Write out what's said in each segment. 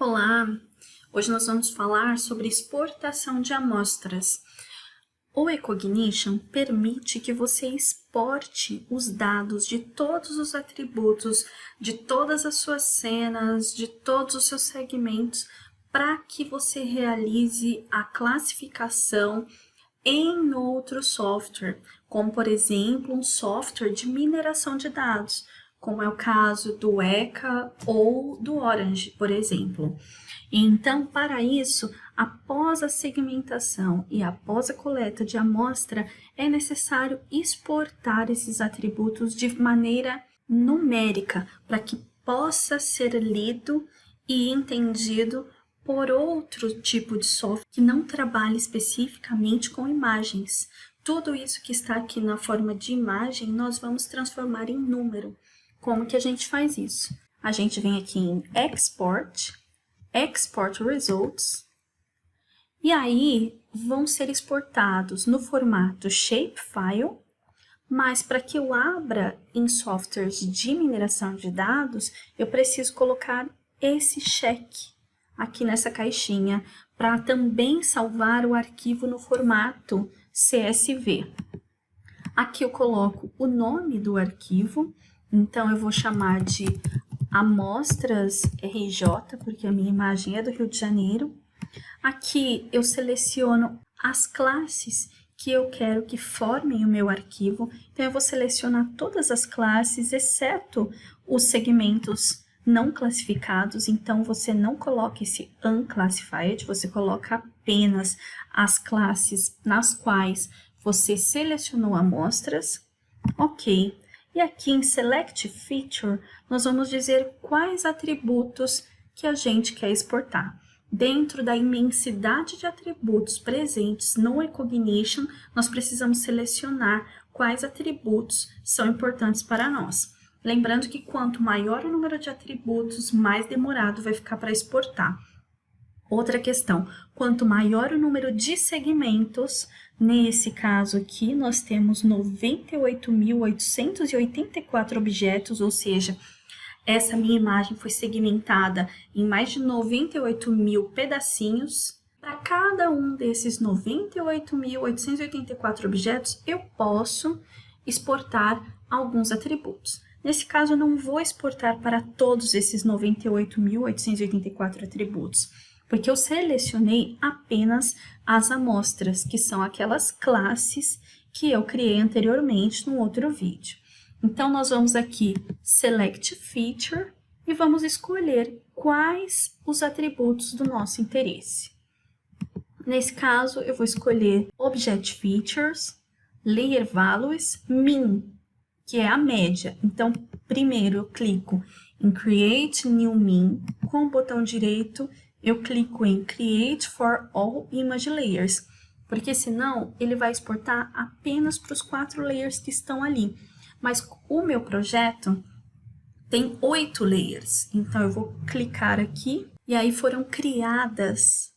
Olá! Hoje nós vamos falar sobre exportação de amostras. O eCognition permite que você exporte os dados de todos os atributos, de todas as suas cenas, de todos os seus segmentos, para que você realize a classificação em outro software, como por exemplo um software de mineração de dados, como é o caso do Weka ou do Orange, por exemplo. Então, para isso, após a segmentação e após a coleta de amostra, é necessário exportar esses atributos de maneira numérica, para que possa ser lido e entendido por outro tipo de software que não trabalhe especificamente com imagens. Tudo isso que está aqui na forma de imagem, nós vamos transformar em número. Como que a gente faz isso? A gente vem aqui em Export, Export Results, e aí vão ser exportados no formato Shapefile, mas para que eu abra em softwares de mineração de dados, eu preciso colocar esse cheque aqui nessa caixinha, para também salvar o arquivo no formato CSV. Aqui eu coloco o nome do arquivo, então eu vou chamar de Amostras RJ, porque a minha imagem é do Rio de Janeiro. Aqui eu seleciono as classes que eu quero que formem o meu arquivo, então eu vou selecionar todas as classes, exceto os segmentos não classificados, então você não coloca esse unclassified, você coloca apenas as classes nas quais você selecionou amostras. Ok. E aqui em Select Feature, nós vamos dizer quais atributos que a gente quer exportar. Dentro da imensidade de atributos presentes no eCognition, nós precisamos selecionar quais atributos são importantes para nós. Lembrando que quanto maior o número de atributos, mais demorado vai ficar para exportar. Outra questão, quanto maior o número de segmentos, nesse caso aqui nós temos 98.884 objetos, ou seja, essa minha imagem foi segmentada em mais de 98.000 pedacinhos. Para cada um desses 98.884 objetos, eu posso exportar alguns atributos. Nesse caso, eu não vou exportar para todos esses 98.884 atributos, porque eu selecionei apenas as amostras, que são aquelas classes que eu criei anteriormente no outro vídeo. Então, nós vamos aqui, Select Feature, e vamos escolher quais os atributos do nosso interesse. Nesse caso, eu vou escolher Object Features, Layer Values, Min, que é a média. Então, primeiro eu clico em Create New Min, com o botão direito eu clico em Create for All Image Layers, porque senão ele vai exportar apenas para os 4 layers que estão ali. Mas o meu projeto tem 8 layers, então eu vou clicar aqui e aí foram criadas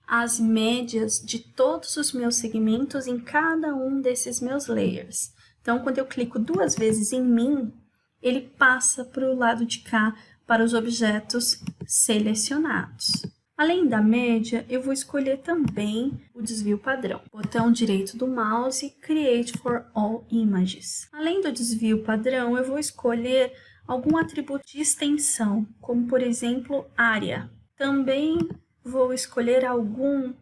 as médias de todos os meus segmentos em cada um desses meus layers. Então, quando eu clico 2 vezes em Min, ele passa para o lado de cá, para os objetos selecionados. Além da média, eu vou escolher também o desvio padrão. Botão direito do mouse, Create for All Images. Além do desvio padrão, eu vou escolher algum atributo de extensão, como por exemplo, área. Também vou escolher algum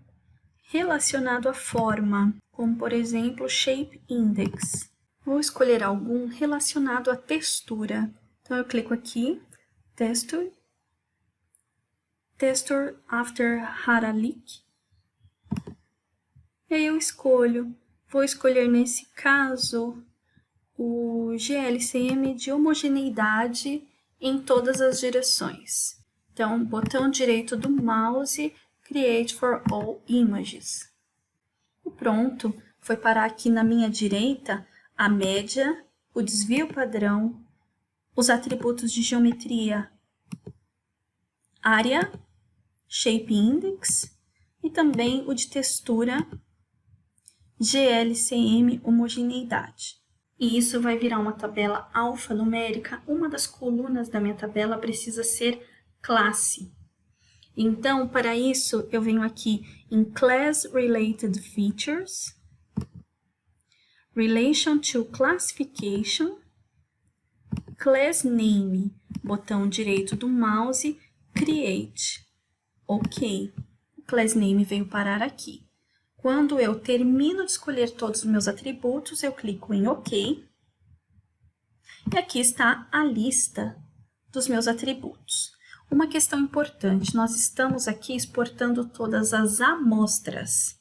relacionado à forma, como por exemplo, Shape Index. Vou escolher algum relacionado à textura. Então, eu clico aqui, Texture, Texture After Haralick. E aí eu escolho. Vou escolher nesse caso o GLCM de homogeneidade em todas as direções. Então, botão direito do mouse, Create for All Images. E pronto, foi parar aqui na minha direita a média, o desvio padrão, os atributos de geometria, área, Shape Index e também o de textura, GLCM homogeneidade. E isso vai virar uma tabela alfanumérica. Uma das colunas da minha tabela precisa ser classe. Então, para isso, eu venho aqui em Class Related Features, Relation to Classification, Class Name, botão direito do mouse, Create. Ok, o Class Name veio parar aqui. Quando eu termino de escolher todos os meus atributos, eu clico em OK. E aqui está a lista dos meus atributos. Uma questão importante, nós estamos aqui exportando todas as amostras.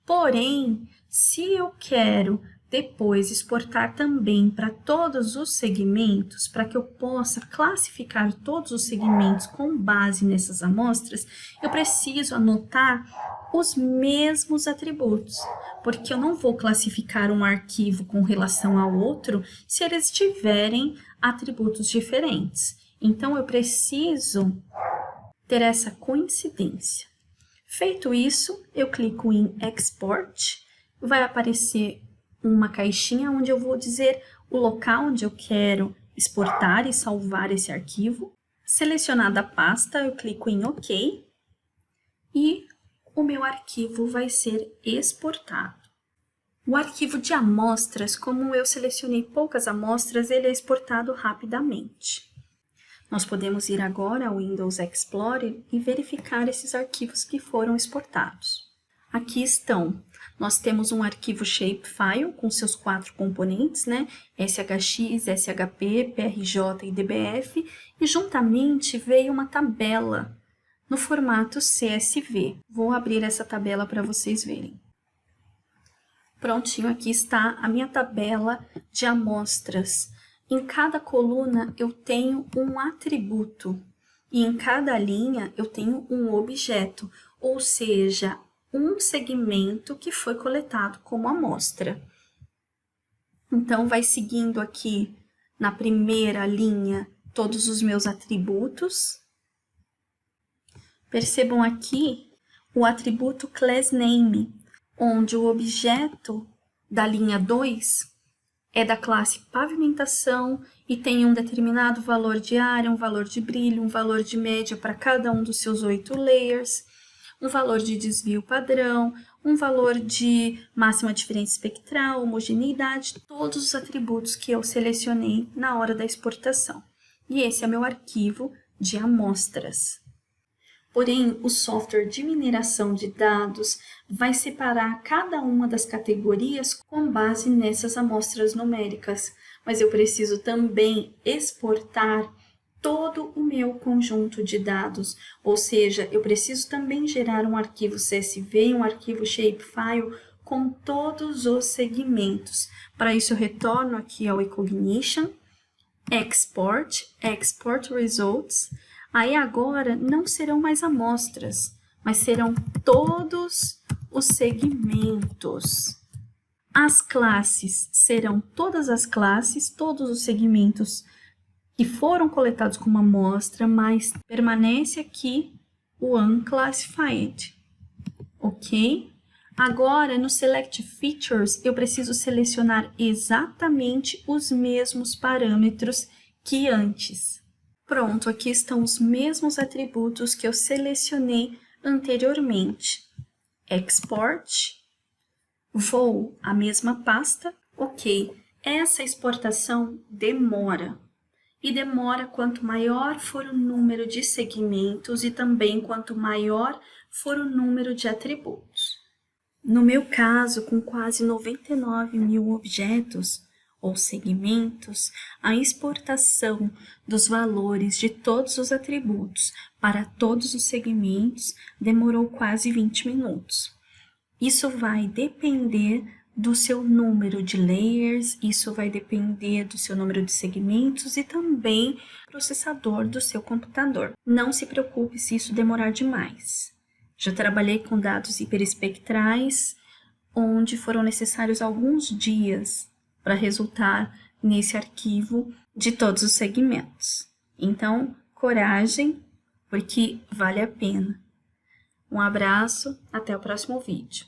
Porém, se eu quero depois exportar também para todos os segmentos, para que eu possa classificar todos os segmentos com base nessas amostras, eu preciso anotar os mesmos atributos, porque eu não vou classificar um arquivo com relação ao outro se eles tiverem atributos diferentes. Então, eu preciso ter essa coincidência. Feito isso, eu clico em Export, vai aparecer uma caixinha onde eu vou dizer o local onde eu quero exportar e salvar esse arquivo. Selecionada a pasta, eu clico em OK e o meu arquivo vai ser exportado. O arquivo de amostras, como eu selecionei poucas amostras, ele é exportado rapidamente. Nós podemos ir agora ao Windows Explorer e verificar esses arquivos que foram exportados. Aqui estão. Nós temos um arquivo Shapefile com seus 4 componentes, né? SHX, SHP, PRJ e DBF, e juntamente veio uma tabela no formato CSV. Vou abrir essa tabela para vocês verem. Prontinho, aqui está a minha tabela de amostras. Em cada coluna eu tenho um atributo e em cada linha eu tenho um objeto, ou seja, um segmento que foi coletado como amostra. Então, vai seguindo aqui na primeira linha todos os meus atributos. Percebam aqui o atributo Class Name, onde o objeto da linha 2 é da classe pavimentação e tem um determinado valor de área, um valor de brilho, um valor de média para cada um dos seus 8 layers, um valor de desvio padrão, um valor de máxima diferença espectral, homogeneidade, todos os atributos que eu selecionei na hora da exportação. E esse é meu arquivo de amostras. Porém, o software de mineração de dados vai separar cada uma das categorias com base nessas amostras numéricas, mas eu preciso também exportar todo o meu conjunto de dados, ou seja, eu preciso também gerar um arquivo CSV, um arquivo Shapefile com todos os segmentos. Para isso, eu retorno aqui ao Ecognition, Export, Export Results. Aí agora não serão mais amostras, mas serão todos os segmentos. As classes serão todas as classes, todos os segmentos que foram coletados como amostra, mas permanece aqui o unclassified, ok? Agora, no Select Features, eu preciso selecionar exatamente os mesmos parâmetros que antes. Pronto, aqui estão os mesmos atributos que eu selecionei anteriormente. Export, vou à mesma pasta, ok. Essa exportação demora. E demora quanto maior for o número de segmentos e também quanto maior for o número de atributos. No meu caso, com quase 99 mil objetos ou segmentos, a exportação dos valores de todos os atributos para todos os segmentos demorou quase 20 minutos. Isso vai depender do seu número de layers, isso vai depender do seu número de segmentos e também do processador do seu computador. Não se preocupe se isso demorar demais. Já trabalhei com dados hiperespectrais, onde foram necessários alguns dias para resultar nesse arquivo de todos os segmentos. Então, coragem, porque vale a pena. Um abraço, até o próximo vídeo.